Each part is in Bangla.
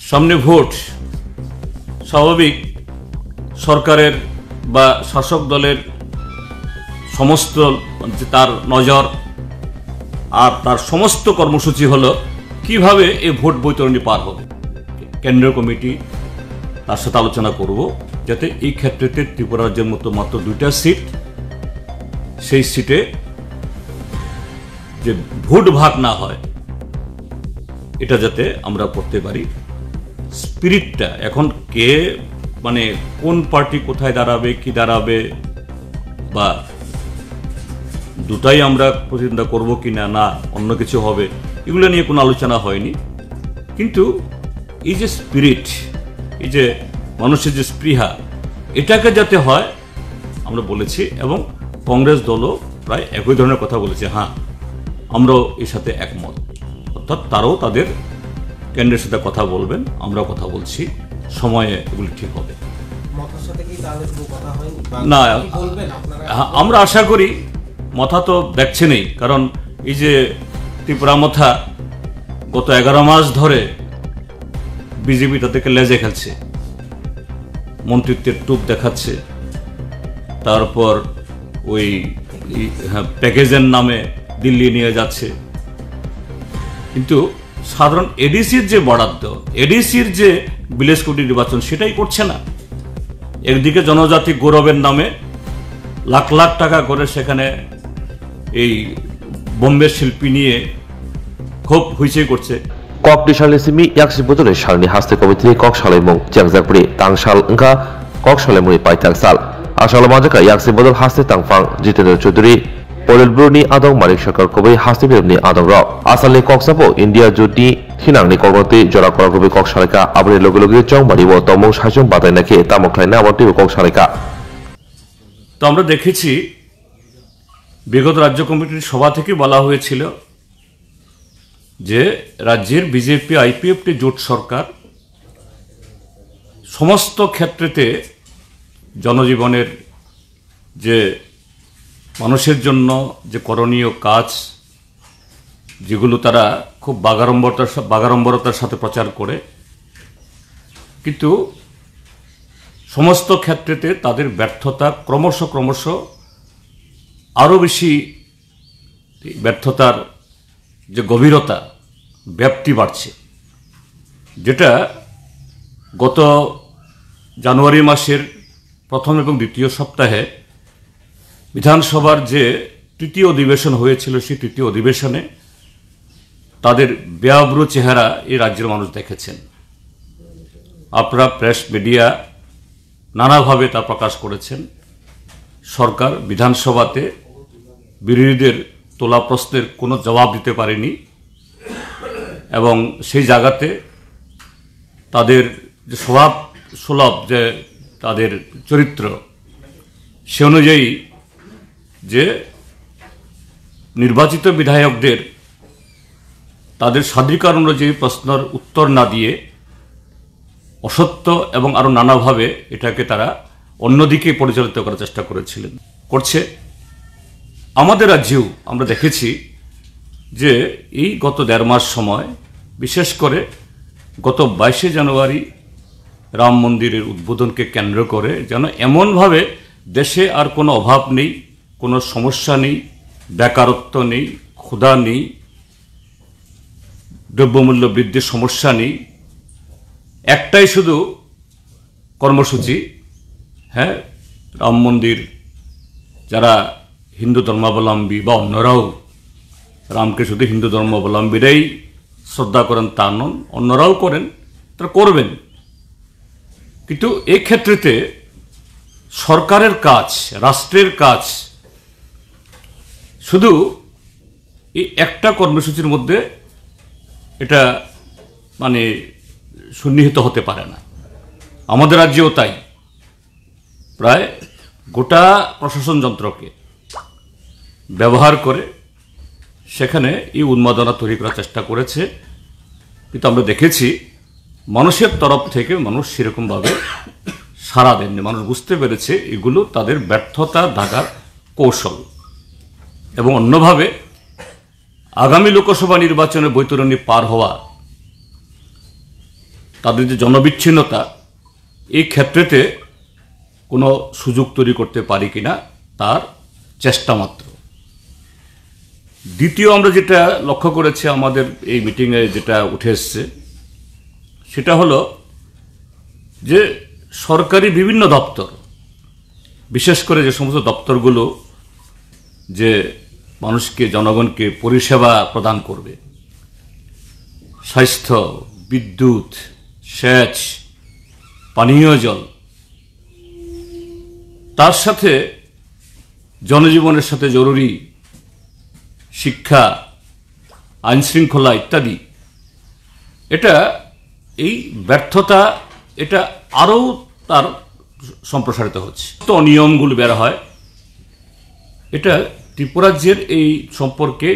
সামনে ভোট, স্বাভাবিক সরকারের বা শাসক দলের সমস্ত তার নজর আর তার সমস্ত কর্মসূচি হলো কিভাবে এই ভোট বৈতরণী পার হবে। কেন্দ্রীয় কমিটি তার সাথে আলোচনা করব যাতে এই ক্ষেত্রে ত্রিপুরা রাজ্যের মতো মাত্র 2টা সিট, সেই সিটে যে ভোট ভাগ না হয় এটা যাতে আমরা করতে পারি। স্পিরিটটা এখন কে মানে কোন পার্টি কোথায় দাঁড়াবে, কি দাঁড়াবে, বা দুটাই আমরা প্রতিদ্বন্দ্বিতা করবো কিনা, না অন্য কিছু হবে, এগুলো নিয়ে কোনো আলোচনা হয়নি। কিন্তু এই যে স্পিরিট, এই যে মানুষের যে স্পৃহা, এটাকে যাতে হয় আমরা বলেছি, এবং কংগ্রেস দলও প্রায় একই ধরনের কথা বলেছে। হ্যাঁ, আমরাও এর সাথে একমত, অর্থাৎ তারাও তাদের কেন্দ্রের সাথে কথা বলবেন, আমরাও কথা বলছি, সময়ে এগুলি ঠিক হবে। না, আমরা আশা করি, মথা তো দেখছেনই, কারণ এই যে ত্রিপুরা মথা গত 11 মাস ধরে বিজেপি তাদেরকে লেজে খেলছে, মন্ত্রিত্বের টুপ দেখাচ্ছে, তারপর ওই প্যাকেজের নামে দিল্লি নিয়ে যাচ্ছে। কিন্তু সাধারণ এডিসির যে বরাদ্দ, এডিসির যে বিলেস কোটি নির্বাচন, সেটাই করছে না। একদিকে জনজাতি গৌরবের নামে লাখ লাখ টাকা করে সেখানে এই বোম্বের শিল্পী নিয়ে খুব হইচই করছে। Kok di shalai simi yak si botole shalni haste komite kok shalai mung jak jakpri tang shal engka kok shalai mui pai tang sal asal majaka yak si botol haste tang fang Jitendra Chaudhary Politburo ni adong Manik Sarkar kobai haste birni adong rok asal ni kok sapo India joti hinang ni kormoti jora kora kobai kok shalika abri loge loge chong bari bo tomong sajong batai naki tamoklai na amati kok shalika। তো আমরা দেখেছি বিগত রাজ্য কমিটির সভা থেকে বলা হয়েছিল যে রাজ্যের বিজেপি আইপিএফটি জোট সরকার সমস্ত ক্ষেত্রেতে জনজীবনের যে মানুষের জন্য যে করণীয় কাজ, যেগুলো তারা খুব বাগাড়ম্বরতার সাথে প্রচার করে, কিন্তু সমস্ত ক্ষেত্রেতে তাদের ব্যর্থতা ক্রমশ আরও বেশি, ব্যর্থতার যে গভীরতা, ব্যাপ্তি বাড়ছে, যেটা গত জানুয়ারি মাসের প্রথম এবং দ্বিতীয় সপ্তাহে বিধানসভার যে তৃতীয় অধিবেশন হয়েছিল, সেই তৃতীয় অধিবেশনে তাদের বেআব্র চেহারা এই রাজ্যের মানুষ দেখেছেন। আপনারা প্রেস মিডিয়া নানাভাবে তা প্রকাশ করেছেন। সরকার বিধানসভাতে বিরোধীদের তোলা প্রশ্নের কোনো জবাব দিতে পারেনি, এবং সেই জায়গাতে তাদের যে স্বভাব সুলভ যে তাদের চরিত্র, সে অনুযায়ী যে নির্বাচিত বিধায়কদের তাদের স্বাধিকার অনুযায়ী প্রশ্নের উত্তর না দিয়ে অসত্য এবং আরও নানাভাবে এটাকে তারা অন্যদিকে পরিচালিত করার চেষ্টা করছে। আমাদের রাজ্যেও আমরা দেখেছি যে এই গত 1.5 মাস সময়, বিশেষ করে গত 22শে জানুয়ারি রাম মন্দিরের উদ্বোধনকে কেন্দ্র করে যেন এমনভাবে দেশে আর কোনো অভাব নেই, কোনো সমস্যা নেই, বেকারত্ব নেই, ক্ষুধা নেই, দ্রব্যমূল্য বৃদ্ধির সমস্যা নেই, একটাই শুধু কর্মসূচি, হ্যাঁ, রাম মন্দির যারা হিন্দু ধর্মাবলম্বী বা অন্যরাও, রামকে শুধু হিন্দু ধর্মাবলম্বীরাই শ্রদ্ধা করেন তা নন, অন্যরাও করেন, তারা করবেন। কিন্তু এই ক্ষেত্রেতে সরকারের কাজ, রাষ্ট্রের কাজ শুধু এই একটা কর্মসূচির মধ্যে এটা মানে সন্নিহিত হতে পারে না। আমাদের রাজ্যেও তাই, প্রায় গোটা প্রশাসন যন্ত্রকে ব্যবহার করে সেখানে এই উন্মাদনা তৈরি করার চেষ্টা করেছে। কিন্তু আমরা দেখেছি মানুষের তরফ থেকে মানুষ সেরকমভাবে সাড়া দেননি। মানুষ বুঝতে পেরেছে এগুলো তাদের ব্যর্থতা ঢাকার কৌশল, এবং অন্যভাবে আগামী লোকসভা নির্বাচনের বৈতরণী পার হওয়া তাদের যে জনবিচ্ছিন্নতা, এই ক্ষেত্রেতে কোনো সুযোগ তৈরি করতে পারি কিনা তার চেষ্টা মাত্র। দ্বিতীয় আমরা যেটা লক্ষ্য করেছি আমাদের এই মিটিংয়ে যেটা উঠে এসছে, সেটা হলো যে সরকারি বিভিন্ন দপ্তর, বিশেষ করে যে সমস্ত দপ্তরগুলো যে মানুষকে, জনগণকে পরিষেবা প্রদান করবে, স্বাস্থ্য, বিদ্যুৎ, সেচ, পানীয় জল, তার সাথে জনজীবনের সাথে জরুরি শিক্ষা, আইনশৃঙ্খলা ইত্যাদি, এটা এই ব্যর্থতা এটা আরও তার সম্প্রসারিত হচ্ছে। তো অনিয়মগুলো বের হয়, এটা ত্রিপুরাজ্যের এই সম্পর্কে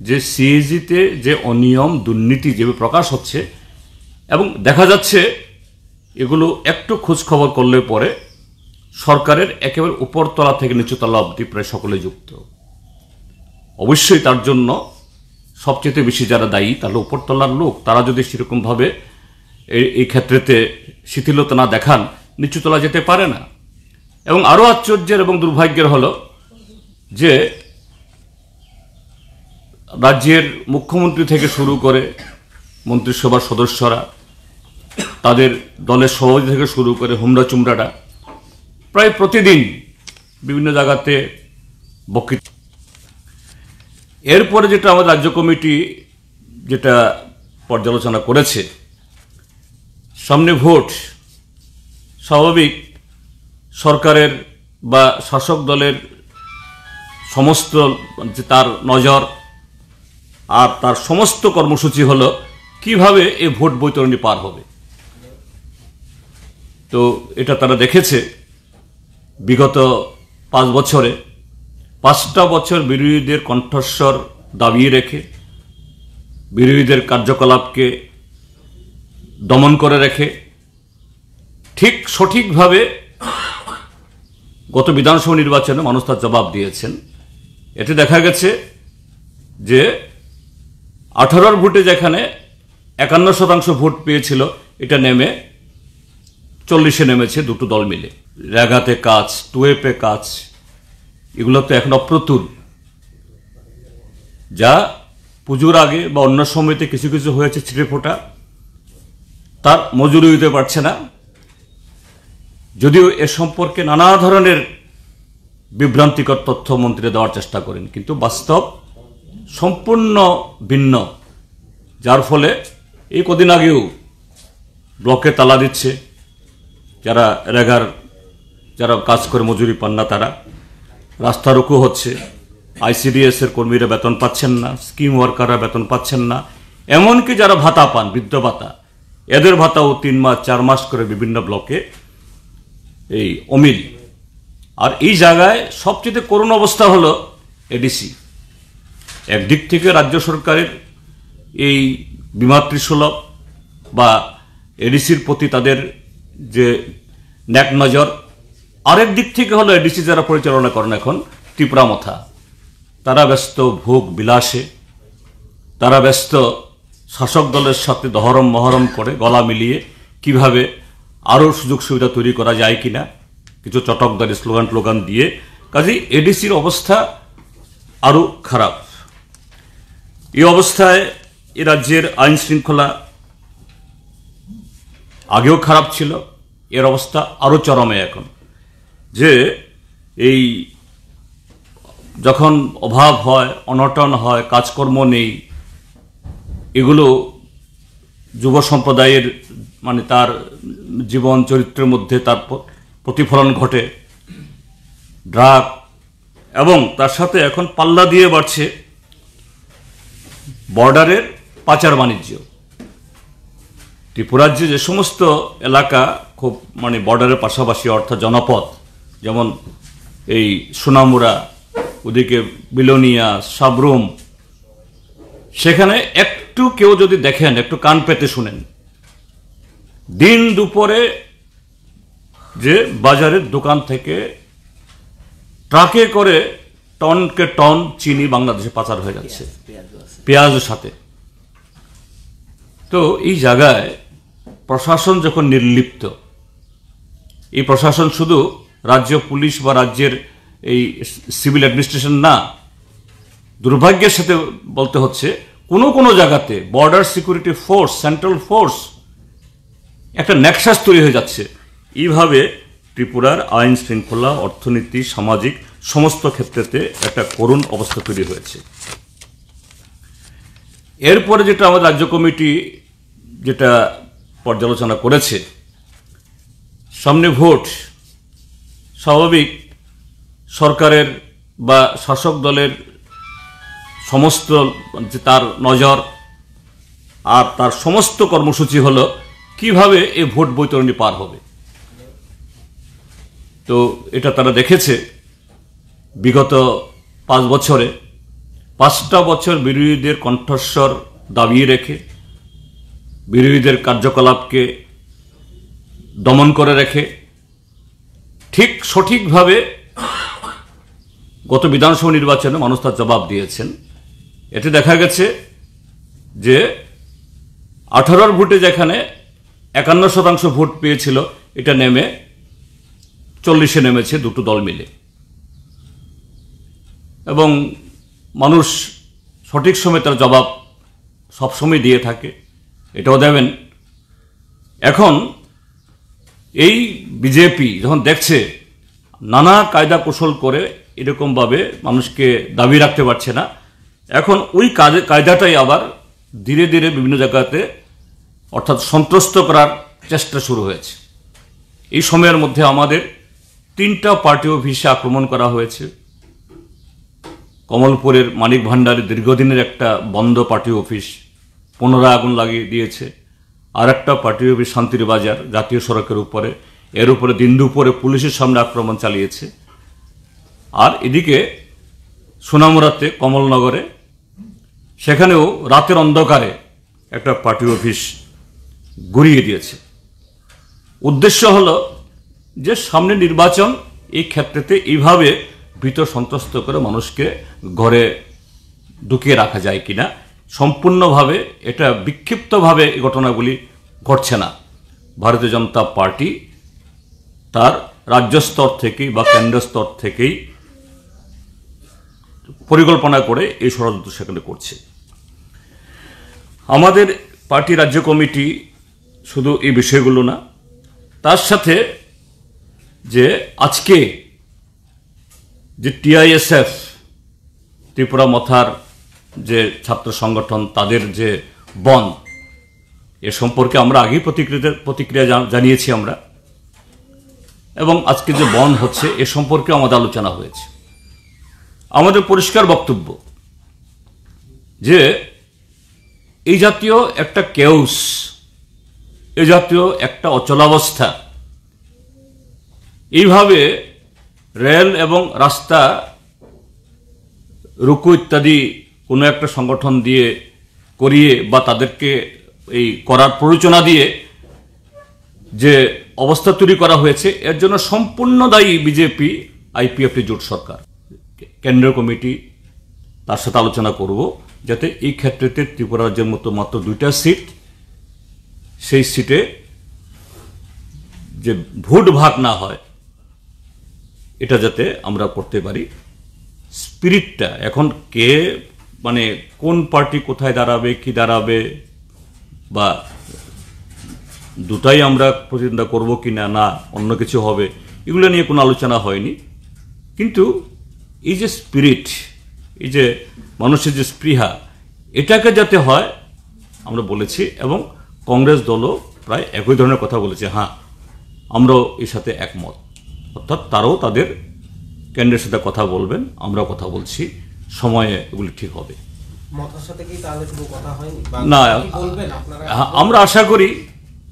যে সিএজিতে যে অনিয়ম দুর্নীতি যেভাবে প্রকাশ হচ্ছে এবং দেখা যাচ্ছে এগুলো একটু খোঁজ খবর করলে পরে সরকারের একেবারে উপরতলা থেকে নিচুতলা অবধি প্রায় সকলে যুক্ত। অবশ্যই তার জন্য সবচেয়ে বেশি যারা দায়ী তাহলে উপরতলার লোক, তারা যদি সেরকমভাবে এই ক্ষেত্রেতে শিথিলতা না দেখান নিচুতলা যেতে পারে না। এবং আরও আশ্চর্যের এবং দুর্ভাগ্যের হলো যে রাজ্যের মুখ্যমন্ত্রী থেকে শুরু করে মন্ত্রিসভার সদস্যরা, তাদের দলের সভাপতি থেকে শুরু করে হুমড়া চুমড়ারা প্রায় প্রতিদিন বিভিন্ন জায়গাতে বক্তৃতা। এরপরে যেটা আমাদের রাজ্য কমিটি যেটা পর্যালোচনা করেছে, সামনে ভোট, স্বাভাবিক সরকারের বা শাসক দলের সমস্ত তার নজর আর তার সমস্ত কর্মসূচি হলো কিভাবে এই ভোট বৈতরণী পার হবে। তো এটা তারা দেখেছে বিগত 5 বছরে, 5টা বছর বিরোধীদের কণ্ঠস্বর দাবিয়ে রেখে, বিরোধীদের কার্যকলাপকে দমন করে রেখে ঠিক সঠিকভাবে গত বিধানসভা নির্বাচনে মানুষ তার জবাব দিয়েছেন। এতে দেখা গেছে যে 18 ভোটে যেখানে 51% ভোট পেয়েছিল, এটা নেমে 40-এ নেমেছে দুটো দল মিলে। রেগাতে কাজ, টুয়েপে কাজ, এগুলো তো এখন অপ্রতুল। যা পুজোর আগে বা অন্য সময়তে কিছু কিছু হয়েছে ছিটে ফোটা, তার মজুরি দিতে পারছে না। যদিও এ সম্পর্কে নানা ধরনের বিভ্রান্তিকর তথ্য মন্ত্রী দেওয়ার চেষ্টা করেন, কিন্তু বাস্তব সম্পূর্ণ ভিন্ন। যার ফলে এই কদিন আগেও ব্লকে তালা দিচ্ছে যারা রেগার, যারা কাজ করে মজুরি পান না, তারা রাস্তা রুকু হচ্ছে। আইসিডিএস এর কর্মীরা বেতন পাচ্ছেন না, স্কিম ওয়ার্কাররা বেতন পাচ্ছেন না, এমনকি যারা ভাতা পান, বৃদ্ধ ভাতা, এদের ভাতাও 3 মাস 4 মাস করে বিভিন্ন ব্লকে এই অমিল। আর এই জায়গায় সবচেয়ে করুণ অবস্থা হলো এডিসি। একদিক থেকে রাজ্য সরকারের এই বিমাতৃসুলভ বা এডিসির প্রতি তাদের যে ন্যাক নজর, আরেক দিক থেকে হলো এডিসি যারা পরিচালনা করেন এখন ত্রিপুরামথা, তারা ব্যস্ত ভোগ বিলাসে, তারা ব্যস্ত শাসক দলের সাথে দহরম মহরম করে গলা মিলিয়ে কিভাবে আরও সুযোগ সুবিধা তৈরি করা যায় কিনা, কিছু চটকদারি স্লোগান দিয়ে। কাজেই এডিসির অবস্থা আরও খারাপ। এই অবস্থায় এ রাজ্যের আইন শৃঙ্খলা আগেও খারাপ ছিল, এর অবস্থা আরও চরমে এখন। যে এই যখন অভাব হয়, অনটন হয়, কাজকর্ম নেই, এগুলো যুব সম্প্রদায়ের মানে তার জীবন চরিত্রের মধ্যে তার প্রতিফলন ঘটে। ড্রাগ এবং তার সাথে এখন পাল্লা দিয়ে বাড়ছে বর্ডারের পাচার বাণিজ্য। ত্রিপুরাজ্যে যে সমস্ত এলাকা খুব মানে বর্ডারের পাশাপাশি অর্থাৎ জনপদ, যেমন এই সোনামুড়া, ওদিকে বিলোনিয়া, সাবরুম, সেখানে একটু কেউ যদি দেখেন, একটু কান পেতে শুনেন, দিন দুপুরে যে বাজারের দোকান থেকে ট্রাকে করে টনকে টন চিনি বাংলাদেশে পাচার হয়ে যাচ্ছে, পেঁয়াজের সাথে। তো এই জায়গায় প্রশাসন যখন নির্লিপ্ত, এই প্রশাসন শুধু রাজ্য পুলিশ বা রাজ্যের এই সিভিল অ্যাডমিনিস্ট্রেশন না, দুর্ভাগ্যের সাথে বলতে হচ্ছে কোনো জায়গাতে border security force, central force একটা নেক্সাস তৈরি হয়ে যাচ্ছে। এইভাবে ত্রিপুরার আইন শৃঙ্খলা, অর্থনীতি, সামাজিক সমস্ত ক্ষেত্রেতে একটা করুণ অবস্থা তৈরি হয়েছে। এরপরে যেটা আমাদের রাজ্য কমিটি যেটা পর্যালোচনা করেছে, সামনে ভোট, স্বাভাবিক সরকারের বা শাসক দলের সমস্ত যে তার নজর আর তার সমস্ত কর্মসূচি হলো কিভাবে এই ভোট বৈতরণী পার হবে। তো এটা তারা দেখেছে বিগত 5 বছরে, 5টা বছর বিরোধীদের কণ্ঠস্বর দাবিয়ে রেখে, বিরোধীদের কার্যকলাপকে দমন করে রেখে ঠিক সঠিকভাবে গত বিধানসভা নির্বাচনে মানুষ তার জবাব দিয়েছেন। এতে দেখা গেছে যে 18 ভোটে যেখানে 51% ভোট পেয়েছিল, এটা নেমে 40-এ নেমেছে দুটো দল মিলে। এবং মানুষ সঠিক সময় তার জবাব সবসময় দিয়ে থাকে, এটাও দেবেন। এখন এই বিজেপি যখন দেখছে নানা কায়দা কৌশল করে এরকমভাবে মানুষকে দাবি রাখতে পারছে না, এখন ওই কায়দাটাই আবার ধীরে ধীরে বিভিন্ন জায়গাতে অর্থাৎ সন্ত্রস্ত করার চেষ্টা শুরু হয়েছে। এই সময়ের মধ্যে আমাদের 3টা পার্টি অফিসে আক্রমণ করা হয়েছে। কমলপুরের মানিক ভান্ডারের দীর্ঘদিনের একটা বন্ধ পার্টি অফিস পুনরায় আগুন লাগিয়ে দিয়েছে। আর একটা পার্টি অফিস শান্তির বাজার জাতীয় সড়কের উপরে, এর উপরে দিন দুপুরে পুলিশের সামনে আক্রমণ চালিয়েছে। আর এদিকে সোনামুড়াতে কমলনগরে, সেখানেও রাতের অন্ধকারে একটা পার্টি অফিস গুড়িয়ে দিয়েছে। উদ্দেশ্য হলো যে সামনে নির্বাচন, এই ক্ষেত্রেতে এইভাবে ভীত সন্ত্রস্ত করে মানুষকে ঘরে ঢুকিয়ে রাখা যায় কিনা। সম্পূর্ণভাবে এটা বিক্ষিপ্তভাবে এই ঘটনাগুলি ঘটছে না। ভারতীয় জনতা পার্টি তার রাজ্য স্তর থেকেই বা কেন্দ্র স্তর থেকেই পরিকল্পনা করে এই ষড়যন্ত্র সেখানে করছে। আমাদের পার্টি রাজ্য কমিটি শুধু এই বিষয়গুলো না, তার সাথে যে আজকে যে টিআইএসএফ, ত্রিপুরা মথার যে ছাত্র সংগঠন, তাদের যে বন্ধ, এ সম্পর্কে আমরা আগেই প্রতিক্রিয়া জানিয়েছি আমরা, এবং আজকে যে বন্ধ হচ্ছে এ সম্পর্কে আমাদের আলোচনা হয়েছে। আমাদের পরিষ্কার বক্তব্য যে এই জাতীয় একটা কেউস, এই জাতীয় একটা অচলাবস্থা, এইভাবে রেল এবং রাস্তা রুকু ইত্যাদি কোনো একটা সংগঠন দিয়ে করিয়ে বা তাদেরকে এই করার প্ররোচনা দিয়ে যে অবস্থা তৈরি করা হয়েছে, এর জন্য সম্পূর্ণ দায়ী বিজেপি, আইপিএফটি জোট সরকার। কেন্দ্রীয় কমিটি তার সাথে আলোচনা করব যাতে এই ক্ষেত্রেতে ত্রিপুরা রাজ্যের মতো মাত্র 2টা সিট, সেই সিটে যে ভোট ভাগ না হয়, এটা যাতে আমরা করতে পারি। স্পিরিটটা এখন কে মানে কোন পার্টি কোথায় দাঁড়াবে, কি দাঁড়াবে, বা দুটাই আমরা প্রতিদ্বন্দ্বিতা করবো কি না অন্য কিছু হবে, এগুলো নিয়ে কোনো আলোচনা হয়নি। কিন্তু এই যে স্পিরিট, এই যে মানুষের যে স্পৃহা, এটাকে যাতে হয় আমরা বলেছি। এবং কংগ্রেস দলও প্রায় একই ধরনের কথা বলেছে, হ্যাঁ আমরাও এর সাথে একমত। অর্থাৎ তারাও তাদের কেন্দ্রের সাথে কথা বলবেন, আমরাও কথা বলছি, সময়ে এগুলি ঠিক হবে। না, আমরা আশা করি,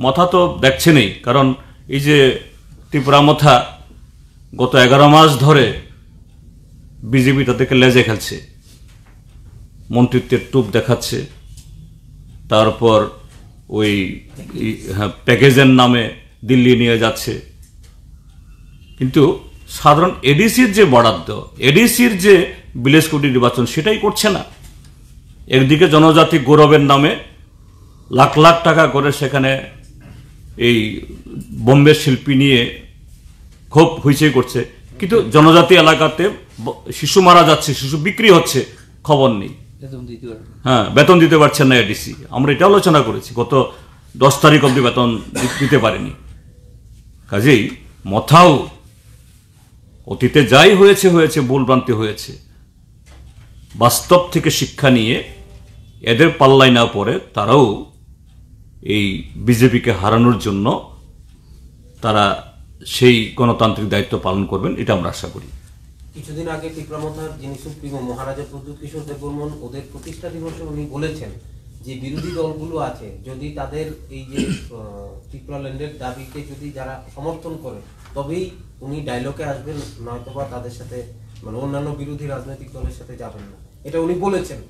মথা তো দেখছেনই, কারণ এই যে ত্রিপুরা মথা গত 11 মাস ধরে বিজেপি তাদেরকে লেজে খেলছে, মন্ত্রিত্বের টুপ দেখাচ্ছে, তারপর ওই প্যাকেজের নামে দিল্লি নিয়ে যাচ্ছে। কিন্তু সাধারণ এডিসির যে বরাদ্দ, এডিসির যে 42 কোটি নির্বাচন, সেটাই করছে না। একদিকে জনজাতি গৌরবের নামে লাখ লাখ টাকা করে সেখানে এই বোম্বে শিল্পী নিয়ে খুব হইচই করছে, কিন্তু জনজাতি এলাকাতে শিশু মারা যাচ্ছে, শিশু বিক্রি হচ্ছে, খবর নেই। হ্যাঁ, বেতন দিতে পারছেন না এডিসি। আমরা এটা আলোচনা করেছি, গত 10 তারিখ অব্দি বেতন দিতে পারেনি। কাজেই মথাও অতীতে যাই হয়েছে হয়েছে, ভুলভ্রান্তি হয়েছে, বাস্তব থেকে শিক্ষা নিয়ে এদের পাল্লায় না পড়ে তারাও এই বিজেপিকে হারানোর জন্য তারা সেই গণতান্ত্রিক দায়িত্ব পালন করবেন, এটা আমরা আশা করি। কিছুদিন আগে টিপ্রামথার যিনি সুপ্রিমো মহারাজা প্রদ্যুৎ কিশোর দেববর্মন, ওদের প্রতিষ্ঠা দিবসে উনি বলেছেন যে বিরোধী দলগুলো আছে যদি তাদের এই যে ত্রিপুরাল্যান্ডের দাবিকে যদি যারা সমর্থন করে তবেই উনি ডায়লগে আসবেন, নয়তোবা তাদের সাথে মানে অন্যান্য বিরোধী রাজনৈতিক দলের সাথে যাবেন না, এটা উনি বলেছেন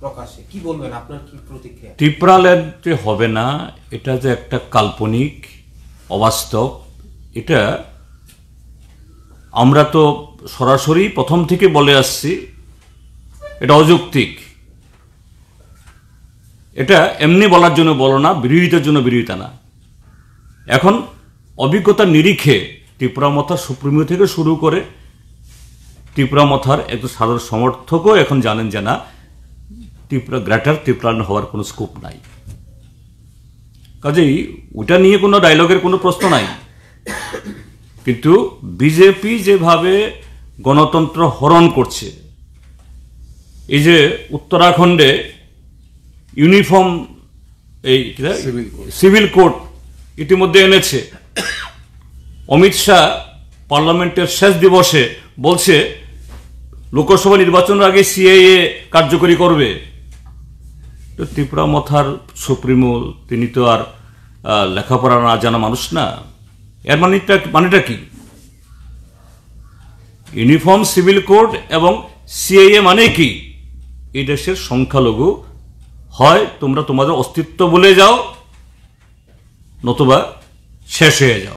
প্রকাশ্যে। কি বলবেন, আপনার কি প্রতিক্রিয়া? ত্রিপুরাল্যান্ডে হবে না, এটা যে একটা কাল্পনিক, অবাস্তব, এটা আমরা তো সরাসরি প্রথম থেকে বলে আসছি, এটা অযৌক্তিক। এটা এমনি বলার জন্য বলো না, বিরোধিতার জন্য বিরোধিতা না। এখন অভিজ্ঞতার নিরিখে ত্রিপুরামথা সুপ্রিমো থেকে শুরু করে ত্রিপুরামথার একজন সাধারণ সমর্থকও এখন জানেন যে না, গ্রেটার ত্রিপুরাল্যান্ড হওয়ার কোনো স্কোপ নাই। কাজেই ওটা নিয়ে কোনো ডায়লগের কোনো প্রশ্ন নাই। কিন্তু বিজেপি যেভাবে গণতন্ত্র হরণ করছে, এই যে উত্তরাখণ্ডে ইউনিফর্ম এই সিভিল কোড ইতিমধ্যে এনেছে, অমিত শাহ পার্লামেন্টের শেষ দিবসে বলছে লোকসভা নির্বাচনের আগে সিএএ কার্যকরী করবে। তো ত্রিপুরামথার সুপ্রিমো তিনি তো আর লেখাপড়া না জানা মানুষ না। এর মানেটা কি? ইউনিফর্ম সিভিল কোড এবং সিএএ মানে কি? এই দেশের সংখ্যালঘু হয় তোমরা তোমাদের অস্তিত্ব ভুলে যাও, নতুবা শেষ হয়ে যাও।